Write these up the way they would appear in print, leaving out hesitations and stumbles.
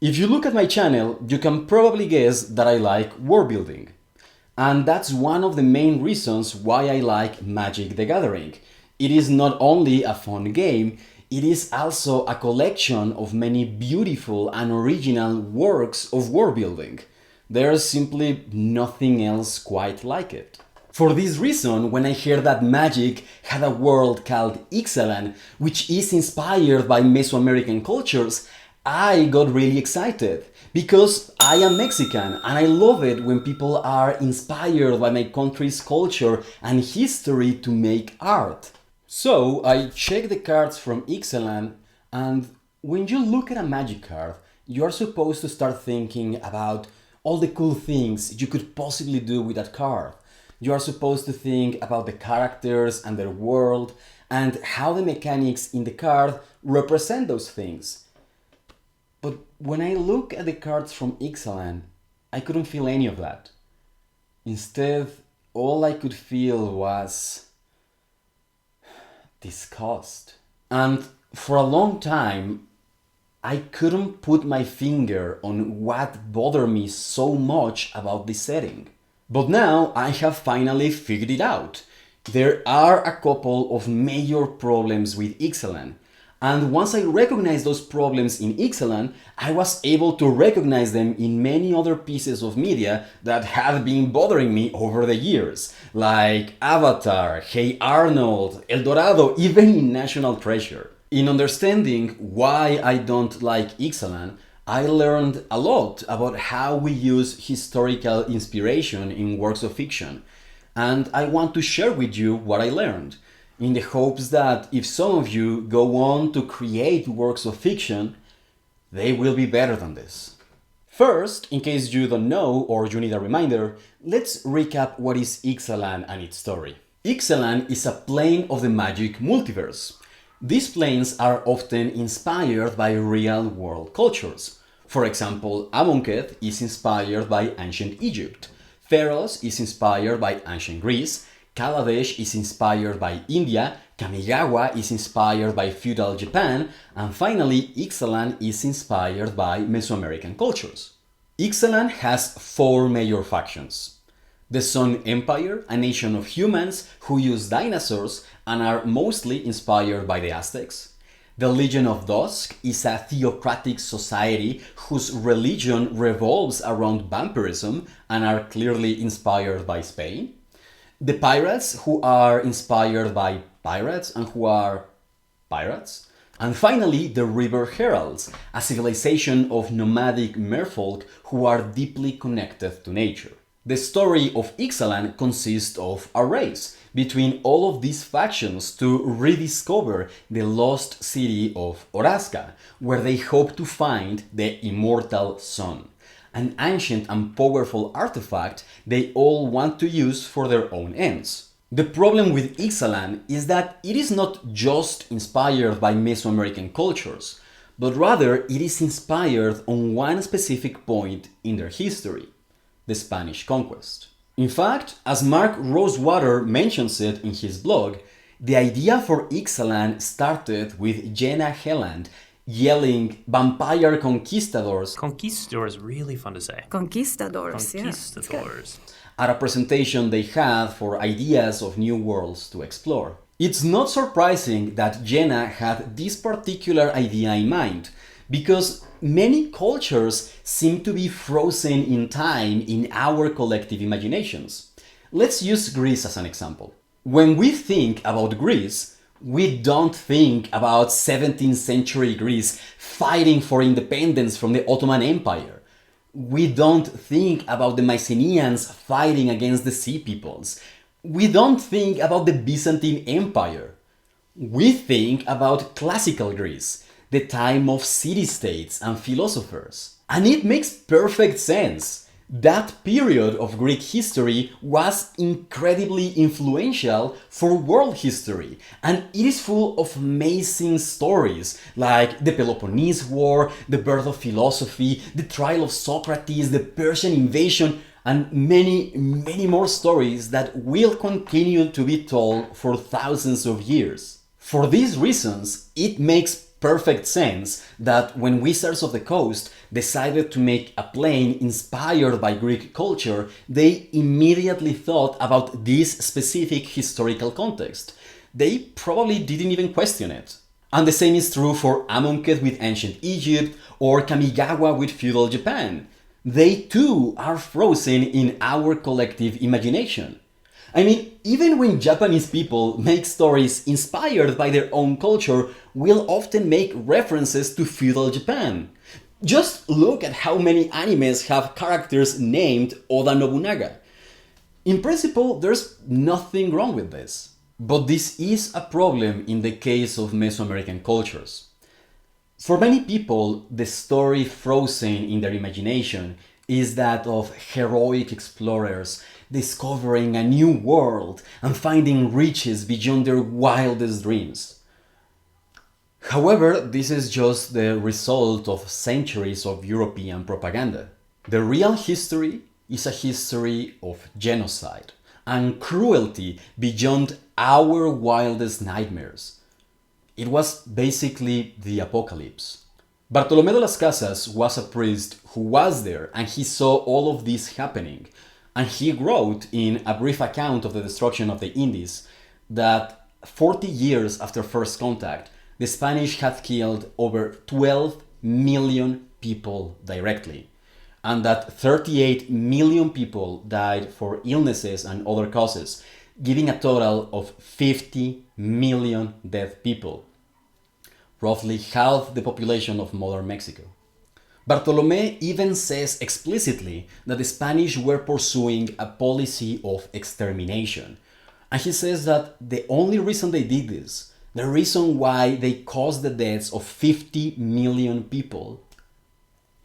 If you look at my channel, you can probably guess that I like world building. And that's one of the main reasons why I like Magic the Gathering. It is not only a fun game, it is also a collection of many beautiful and original works of world building. There's simply nothing else quite like it. For this reason, when I heard that Magic had a world called Ixalan, which is inspired by Mesoamerican cultures, I got really excited because I am Mexican and I love it when people are inspired by my country's culture and history to make art. So I checked the cards from Ixalan, and when you look at a magic card, you are supposed to start thinking about all the cool things you could possibly do with that card. You are supposed to think about the characters and their world and how the mechanics in the card represent those things. But when I look at the cards from Ixalan, I couldn't feel any of that. Instead, all I could feel was disgust. And for a long time, I couldn't put my finger on what bothered me so much about this setting. But now I have finally figured it out. There are a couple of major problems with Ixalan. And once I recognized those problems in Ixalan, I was able to recognize them in many other pieces of media that have been bothering me over the years, like Avatar, Hey Arnold, El Dorado, even in National Treasure. In understanding why I don't like Ixalan, I learned a lot about how we use historical inspiration in works of fiction, and I want to share with you what I learned, in the hopes that if some of you go on to create works of fiction, they will be better than this. First, in case you don't know or you need a reminder, let's recap what is Ixalan and its story. Ixalan is a plane of the magic multiverse. These planes are often inspired by real-world cultures. For example, Amonkhet is inspired by ancient Egypt, Pharos is inspired by ancient Greece, Kaladesh is inspired by India, Kamigawa is inspired by feudal Japan, and finally Ixalan is inspired by Mesoamerican cultures. Ixalan has four major factions. The Sun Empire, a nation of humans who use dinosaurs and are mostly inspired by the Aztecs. The Legion of Dusk is a theocratic society whose religion revolves around vampirism and are clearly inspired by Spain. The Pirates, who are inspired by pirates and who are pirates. And finally, the River Heralds, a civilization of nomadic merfolk who are deeply connected to nature. The story of Ixalan consists of a race between all of these factions to rediscover the lost city of Orazca, where they hope to find the immortal sun, an ancient and powerful artifact they all want to use for their own ends. The problem with Ixalan is that it is not just inspired by Mesoamerican cultures, but rather it is inspired on one specific point in their history: the Spanish conquest. In fact, as Mark Rosewater mentions it in his blog, the idea for Ixalan started with Jenna Helland yelling "Vampire Conquistadors" Conquistador is really fun to say. Conquistadors, Conquistadors. at a presentation they had for ideas of new worlds to explore. It's not surprising that Jenna had this particular idea in mind, because many cultures seem to be frozen in time in our collective imaginations. Let's use Greece as an example. When we think about Greece, we don't think about 17th century Greece fighting for independence from the Ottoman Empire. We don't think about the Mycenaeans fighting against the Sea Peoples. We don't think about the Byzantine Empire. We think about classical Greece, the time of city-states and philosophers. And it makes perfect sense. That period of Greek history was incredibly influential for world history, and it is full of amazing stories like the Peloponnese War, the birth of philosophy, the trial of Socrates, the Persian invasion, and many, many more stories that will continue to be told for thousands of years. For these reasons, it makes perfect sense that when Wizards of the Coast decided to make a plane inspired by Greek culture, they immediately thought about this specific historical context. They probably didn't even question it. And the same is true for Amonkhet with ancient Egypt or Kamigawa with feudal Japan. They too are frozen in our collective imagination. I mean, even when Japanese people make stories inspired by their own culture, we'll often make references to feudal Japan. Just look at how many animes have characters named Oda Nobunaga. In principle, there's nothing wrong with this. But this is a problem in the case of Mesoamerican cultures. For many people, the story frozen in their imagination is that of heroic explorers discovering a new world and finding riches beyond their wildest dreams. However, this is just the result of centuries of European propaganda. The real history is a history of genocide and cruelty beyond our wildest nightmares. It was basically the apocalypse. Bartolomé de las Casas was a priest who was there and he saw all of this happening. And he wrote in a brief account of the destruction of the Indies that 40 years after first contact, the Spanish had killed over 12 million people directly, and that 38 million people died for illnesses and other causes, giving a total of 50 million dead people, roughly half the population of modern Mexico. Bartolomé even says explicitly that the Spanish were pursuing a policy of extermination. And he says that the only reason they did this, the reason why they caused the deaths of 50 million people,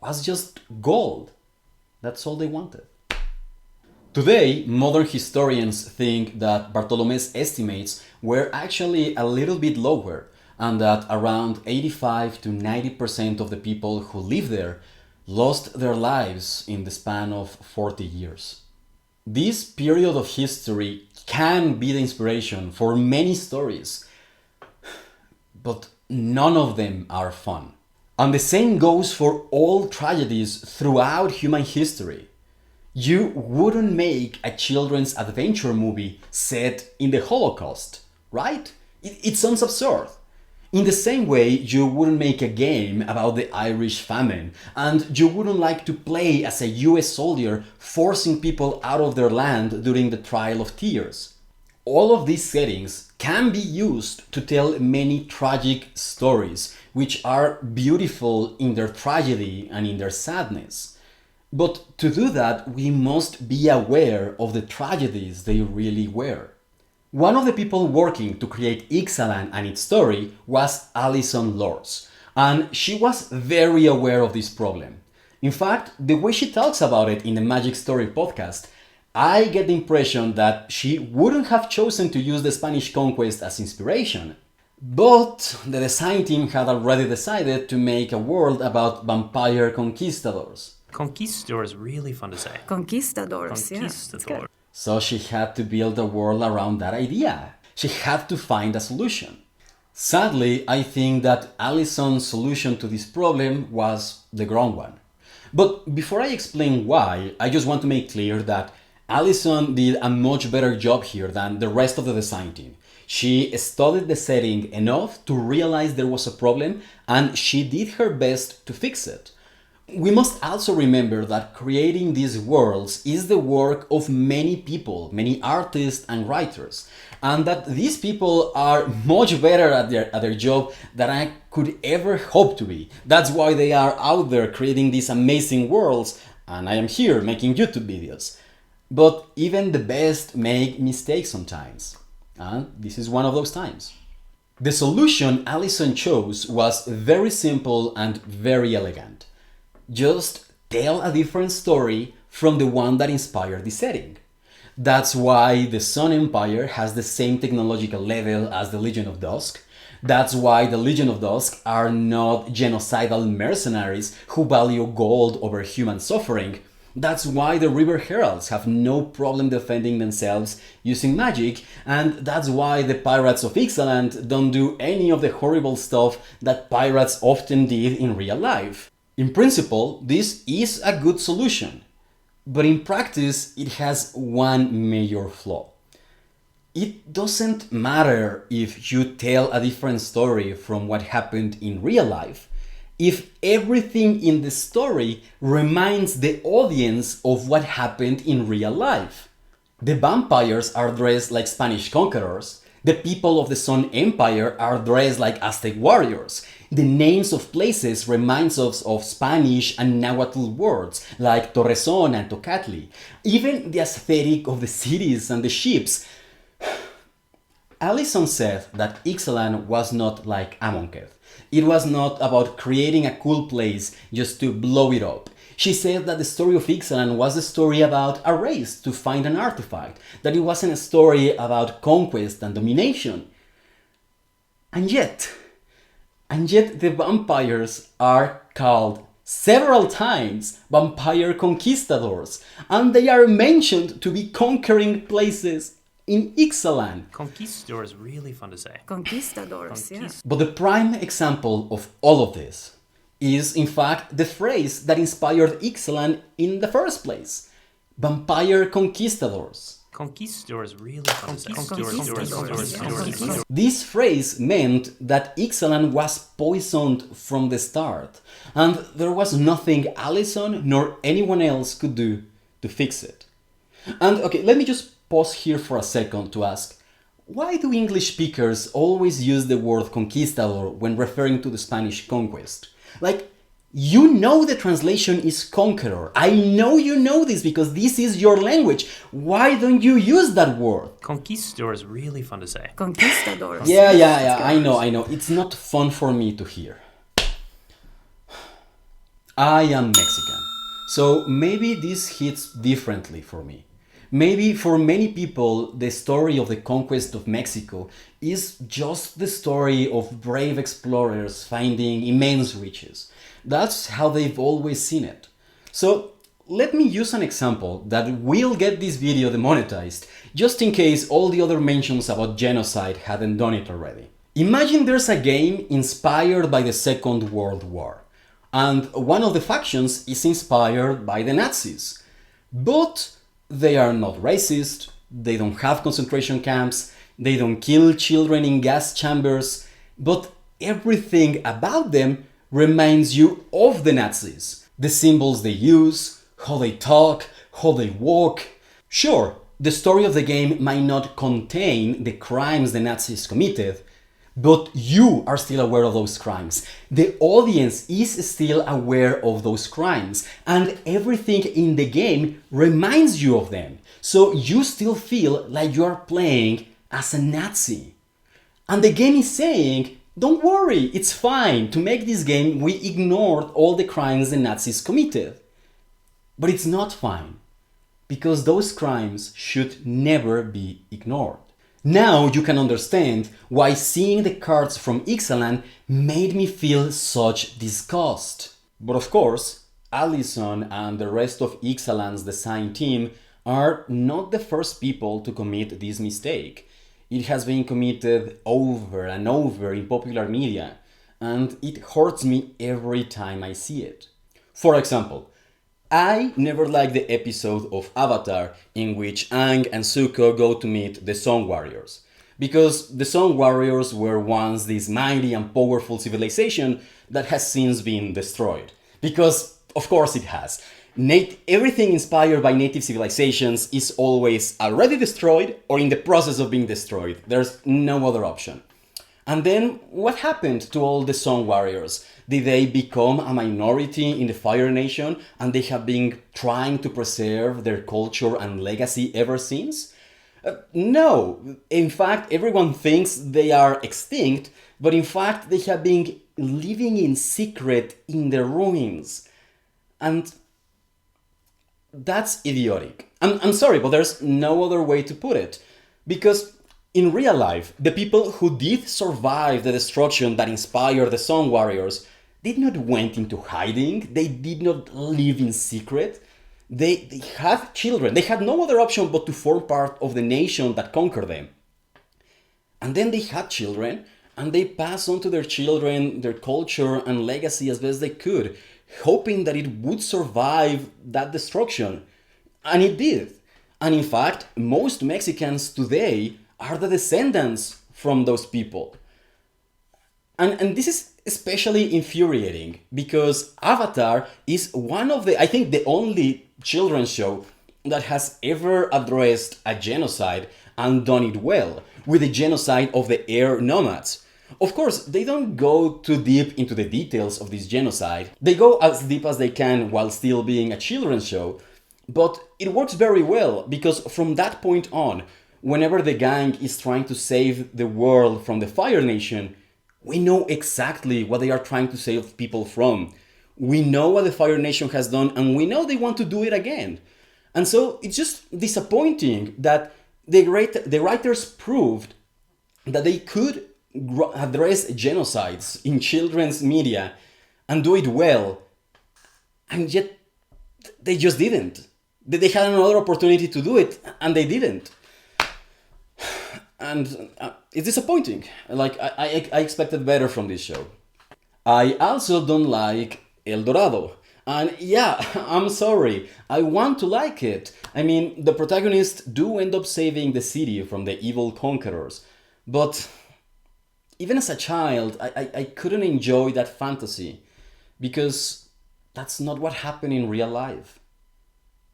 was just gold. That's all they wanted. Today, modern historians think that Bartolomé's estimates were actually a little bit lower, and that around 85 to 90% of the people who live there lost their lives in the span of 40 years. This period of history can be the inspiration for many stories, but none of them are fun. And the same goes for all tragedies throughout human history. You wouldn't make a children's adventure movie set in the Holocaust, right? It sounds absurd. In the same way, you wouldn't make a game about the Irish famine, and you wouldn't like to play as a US soldier forcing people out of their land during the Trial of Tears. All of these settings can be used to tell many tragic stories, which are beautiful in their tragedy and in their sadness. But to do that, we must be aware of the tragedies they really were. One of the people working to create Ixalan and its story was Alison Lords, and she was very aware of this problem. In fact, the way she talks about it in the Magic Story podcast, I get the impression that she wouldn't have chosen to use the Spanish conquest as inspiration. But the design team had already decided to make a world about vampire conquistadors. Conquistador is really fun to say. Conquistadors, Conquistador. So she had to build a world around that idea. She had to find a solution. Sadly, I think that Alison's solution to this problem was the wrong one. But before I explain why, I just want to make clear that Alison did a much better job here than the rest of the design team. She studied the setting enough to realize there was a problem, and she did her best to fix it. We must also remember that creating these worlds is the work of many people, many artists and writers, and that these people are much better at their job than I could ever hope to be. That's why they are out there creating these amazing worlds, and I am here making YouTube videos. But even the best make mistakes sometimes, and this is one of those times. The solution Alison chose was very simple and very elegant. Just tell a different story from the one that inspired the setting. That's why the Sun Empire has the same technological level as the Legion of Dusk. That's why the Legion of Dusk are not genocidal mercenaries who value gold over human suffering. That's why the River Heralds have no problem defending themselves using magic, and that's why the pirates of Ixalan don't do any of the horrible stuff that pirates often did in real life. In principle, this is a good solution, but in practice it has one major flaw. It doesn't matter if you tell a different story from what happened in real life, if everything in the story reminds the audience of what happened in real life. The vampires are dressed like Spanish conquerors, the people of the Sun Empire are dressed like Aztec warriors, the names of places reminds us of Spanish and Nahuatl words like Torrezon and Tocatli, even the aesthetic of the cities and the ships. Allison said that Ixalan was not like Amonkhet. It was not about creating a cool place just to blow it up. She said that the story of Ixalan was a story about a race to find an artifact, that it wasn't a story about conquest and domination. And yet the vampires are called several times vampire conquistadors, and they are mentioned to be conquering places in Ixalan. Conquistador is really fun to say. Conquistadors, yeah. But the prime example of all of this is, in fact, the phrase that inspired Ixalan in the first place: vampire conquistadors. Conquistador is really fun to say. This phrase meant that Ixalan was poisoned from the start, and there was nothing Allison nor anyone else could do to fix it. And okay, let me just pause here for a second to ask, why do English speakers always use the word conquistador when referring to the Spanish conquest? Like, you know the translation is conqueror. I know you know this because this is your language. Why don't you use that word? Conquistador is really fun to say. Conquistadors. Yeah, I know. It's not fun for me to hear. I am Mexican, so maybe this hits differently for me. Maybe for many people, the story of the conquest of Mexico is just the story of brave explorers finding immense riches. That's how they've always seen it. So let me use an example that will get this video demonetized, just in case all the other mentions about genocide hadn't done it already. Imagine there's a game inspired by the Second World War, and one of the factions is inspired by the Nazis. But they are not racist, they don't have concentration camps, they don't kill children in gas chambers, but everything about them reminds you of the Nazis. The symbols they use, how they talk, how they walk. Sure, the story of the game might not contain the crimes the Nazis committed, but you are still aware of those crimes. The audience is still aware of those crimes, and everything in the game reminds you of them. So you still feel like you are playing as a Nazi. And the game is saying, don't worry, it's fine. To make this game, we ignored all the crimes the Nazis committed. But it's not fine, because those crimes should never be ignored. Now you can understand why seeing the cards from Ixalan made me feel such disgust. But of course, Allison and the rest of Ixalan's design team are not the first people to commit this mistake. It has been committed over and over in popular media, and it hurts me every time I see it. For example, I never liked the episode of Avatar in which Aang and Zuko go to meet the Sun Warriors, because the Sun Warriors were once this mighty and powerful civilization that has since been destroyed. Because, of course it has. Everything inspired by native civilizations is always already destroyed or in the process of being destroyed. There's no other option. And then, what happened to all the Sun Warriors? Did they become a minority in the Fire Nation and they have been trying to preserve their culture and legacy ever since? No. In fact, everyone thinks they are extinct, but in fact they have been living in secret in the ruins. And that's idiotic. I'm sorry, but there's no other way to put it. Because in real life, the people who did survive the destruction that inspired the Sun Warriors did not went into hiding, they did not live in secret. They had children. They had no other option but to form part of the nation that conquered them. And then they had children, and they passed on to their children their culture and legacy as best they could, hoping that it would survive that destruction. And it did. And in fact, most Mexicans today are the descendants from those people. And this is especially infuriating because Avatar is one of I think the only children's show that has ever addressed a genocide and done it well, with the genocide of the air nomads. Of course, they don't go too deep into the details of this genocide. They go as deep as they can while still being a children's show, but it works very well because from that point on, whenever the gang is trying to save the world from the Fire Nation, we know exactly what they are trying to save people from. We know what the Fire Nation has done, and we know they want to do it again. And so it's just disappointing that the writers proved that they could address genocides in children's media and do it well, and yet they just didn't. They had another opportunity to do it, and they didn't. And it's disappointing. Like, I expected better from this show. I also don't like El Dorado. And yeah, I'm sorry, I want to like it. I mean, the protagonists do end up saving the city from the evil conquerors. But even as a child, I couldn't enjoy that fantasy. Because that's not what happened in real life.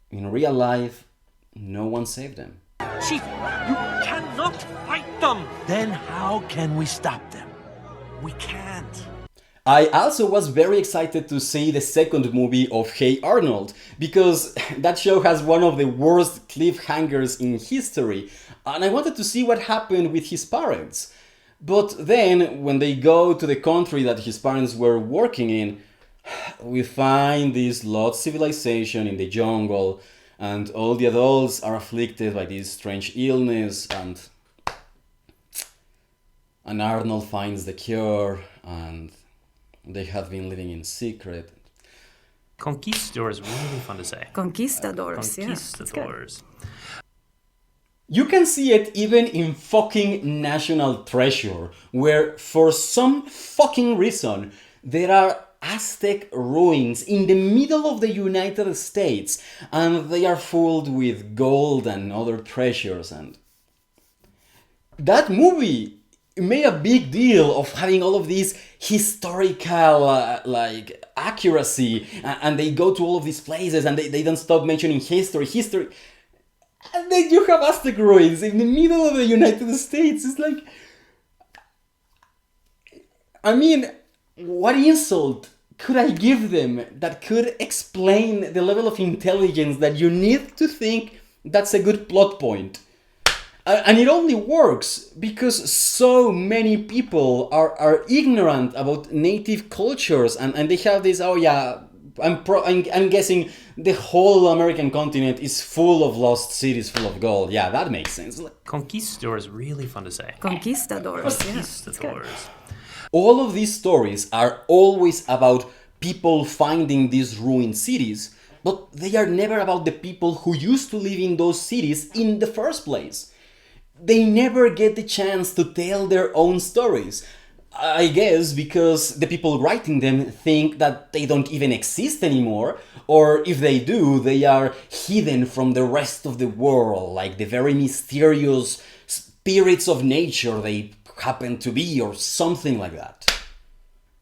In real life, no one saved them. Chief, you cannot fight them! Then how can we stop them? We can't. I also was very excited to see the second movie of Hey Arnold, because that show has one of the worst cliffhangers in history, and I wanted to see what happened with his parents. But then, when they go to the country that his parents were working in, we find this lost civilization in the jungle, and all the adults are afflicted by this strange illness, and Arnold finds the cure, and they have been living in secret. Conquistador is really fun to say. Conquistadors, yeah. Conquistadors. You can see it even in fucking National Treasure, where for some fucking reason there are Aztec ruins in the middle of the United States, and they are filled with gold and other treasures. And that movie made a big deal of having all of this historical accuracy, and they go to all of these places and they don't stop mentioning history, and then you have Aztec ruins in the middle of the United States. It's like, I mean, what insult could I give them that could explain the level of intelligence that you need to think that's a good plot point? And it only works because so many people are ignorant about native cultures, and they have this, oh yeah, I'm guessing the whole American continent is full of lost cities full of gold. Yeah, that makes sense. Conquistador is really fun to say. Conquistadors, yeah. Conquistadors. All of these stories are always about people finding these ruined cities, but they are never about the people who used to live in those cities in the first place. They never get the chance to tell their own stories. I guess because the people writing them think that they don't even exist anymore, or if they do, they are hidden from the rest of the world, like the very mysterious spirits of nature they happen to be, or something like that.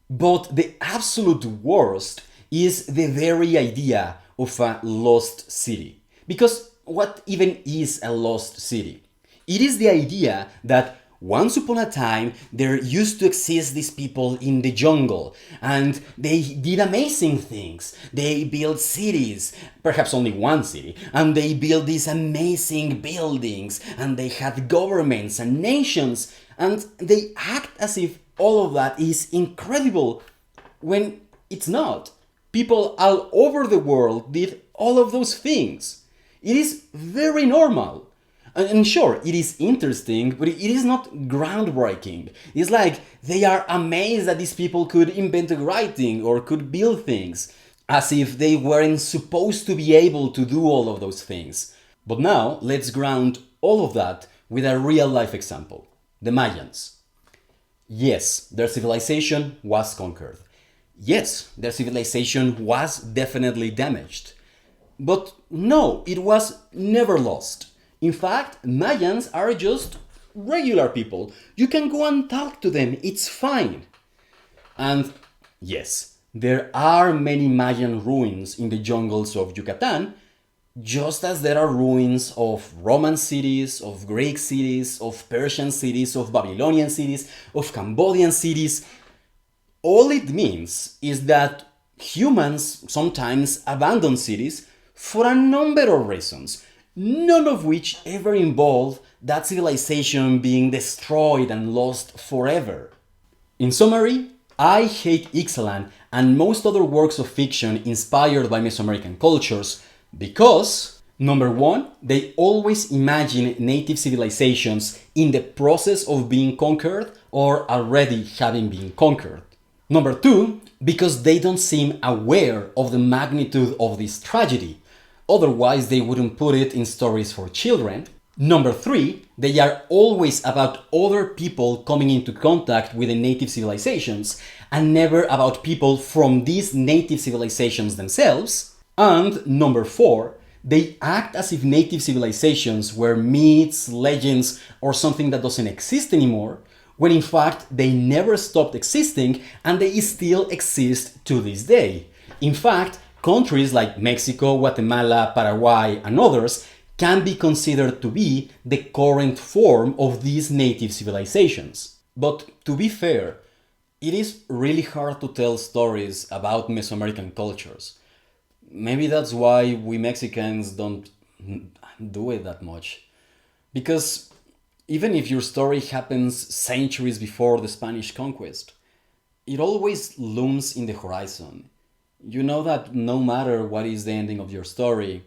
But the absolute worst is the very idea of a lost city. Because what even is a lost city? It is the idea that once upon a time there used to exist these people in the jungle, and they did amazing things. They built cities, perhaps only one city, and they built these amazing buildings, and they had governments and nations, and they act as if all of that is incredible, when it's not. People all over the world did all of those things. It is very normal. And sure, it is interesting, but it is not groundbreaking. It's like they are amazed that these people could invent writing or could build things. as if they weren't supposed to be able to do all of those things. But now, let's ground all of that with a real life example: the Mayans. Yes, their civilization was conquered. Yes, their civilization was definitely damaged. But no, it was never lost. In fact, Mayans are just regular people. You can go and talk to them, it's fine. And yes, there are many Mayan ruins in the jungles of Yucatan, just as there are ruins of Roman cities, of Greek cities, of Persian cities, of Babylonian cities, of Cambodian cities. All it means is that humans sometimes abandon cities for a number of reasons, none of which ever involve that civilization being destroyed and lost forever. In summary, I hate Ixalan and most other works of fiction inspired by Mesoamerican cultures because, number one, they always imagine native civilizations in the process of being conquered or already having been conquered. Number two, because they don't seem aware of the magnitude of this tragedy, otherwise they wouldn't put it in stories for children. Number three, they are always about other people coming into contact with the native civilizations and never about people from these native civilizations themselves. And number four, they act as if native civilizations were myths, legends, or something that doesn't exist anymore, when in fact they never stopped existing and they still exist to this day. In fact, countries like Mexico, Guatemala, Paraguay, and others can be considered to be the current form of these native civilizations. But to be fair, it is really hard to tell stories about Mesoamerican cultures. Maybe that's why we Mexicans don't do it that much. Because even if your story happens centuries before the Spanish conquest, it always looms in the horizon. You know that no matter what is the ending of your story,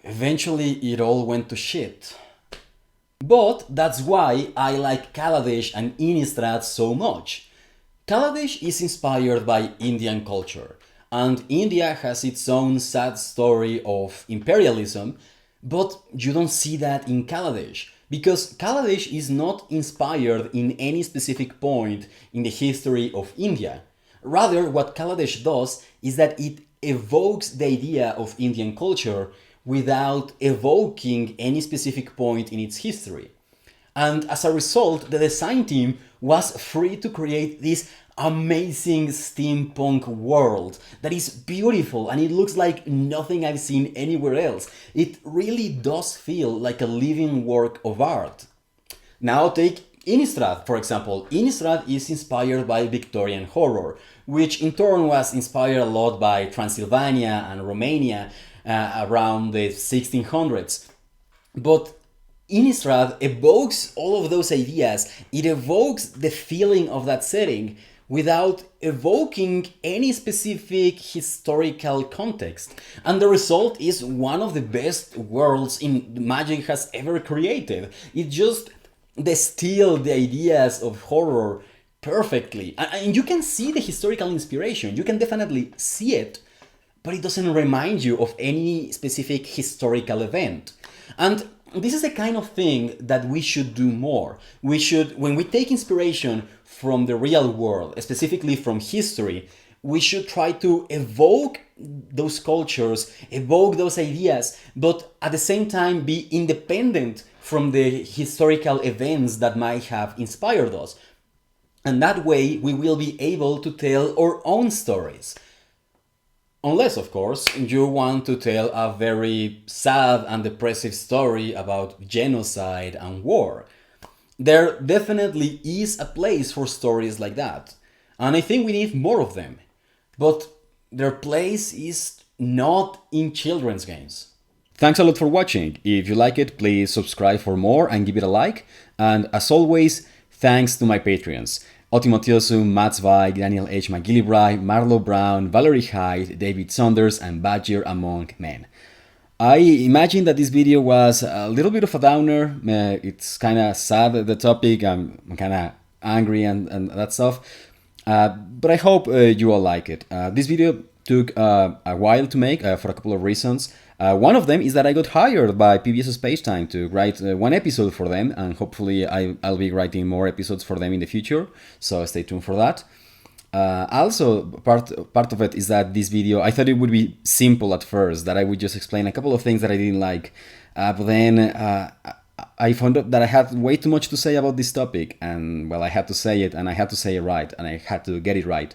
eventually it all went to shit. But that's why I like Kaladesh and Innistrad so much. Kaladesh is inspired by Indian culture, and India has its own sad story of imperialism, but you don't see that in Kaladesh, because Kaladesh is not inspired in any specific point in the history of India. Rather, what Kaladesh does is that it evokes the idea of Indian culture without evoking any specific point in its history. And as a result, the design team was free to create this amazing steampunk world that is beautiful and it looks like nothing I've seen anywhere else. It really does feel like a living work of art. Now take Innistrad, for example. Innistrad is inspired by Victorian horror, which in turn was inspired a lot by Transylvania and Romania around the 1600s. But Innistrad evokes all of those ideas. It evokes the feeling of that setting without evoking any specific historical context. And the result is one of the best worlds in Magic has ever created. It just distilled the ideas of horror perfectly. And you can see the historical inspiration. You can definitely see it, but it doesn't remind you of any specific historical event. And this is the kind of thing that we should do more. We should, when we take inspiration from the real world, specifically from history, we should try to evoke those cultures, evoke those ideas, but at the same time be independent from the historical events that might have inspired us. And that way we will be able to tell our own stories. Unless, of course, you want to tell a very sad and depressive story about genocide and war. There definitely is a place for stories like that, and I think we need more of them. But their place is not in children's games. Thanks a lot for watching. If you like it, please subscribe for more and give it a like. And as always, thanks to my Patreons: Otimotiosu, Matt Zweig, Daniel H. McGillivray, Marlo Brown, Valerie Hyde, David Saunders, and Badger Among Men. I imagine that this video was a little bit of a downer. It's kind of sad, the topic. I'm kind of angry and that stuff. But I hope you all like it. This video took a while to make for a couple of reasons. One of them is that I got hired by PBS Spacetime to write one episode for them, and hopefully I'll be writing more episodes for them in the future, so stay tuned for that. Also, part of it is that this video, I thought it would be simple at first, that I would just explain a couple of things that I didn't like, but then I found out that I had way too much to say about this topic, and well, I had to say it, and I had to say it right, and I had to get it right.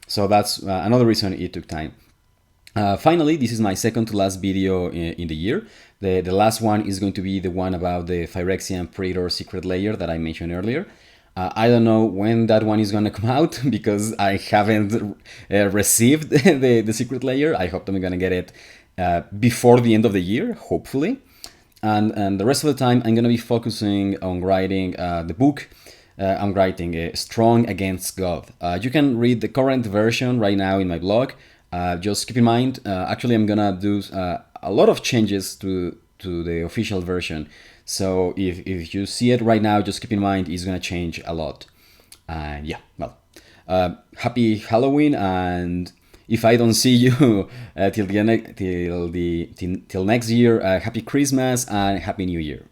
So that's another reason it took time. Finally, this is my second to last video in the year. The last one is going to be the one about the Phyrexian Predator secret layer that I mentioned earlier. I don't know when that one is going to come out because I haven't received the secret layer. I hope I'm going to get it before the end of the year, hopefully. And the rest of the time, I'm going to be focusing on writing the book. I'm writing Strong Against God. You can read the current version right now in my blog. Just keep in mind, actually, I'm going to do a lot of changes to the official version. So if you see it right now, just keep in mind it's going to change a lot. Yeah, well, happy Halloween, and if I don't see you till next year, happy Christmas and happy New Year.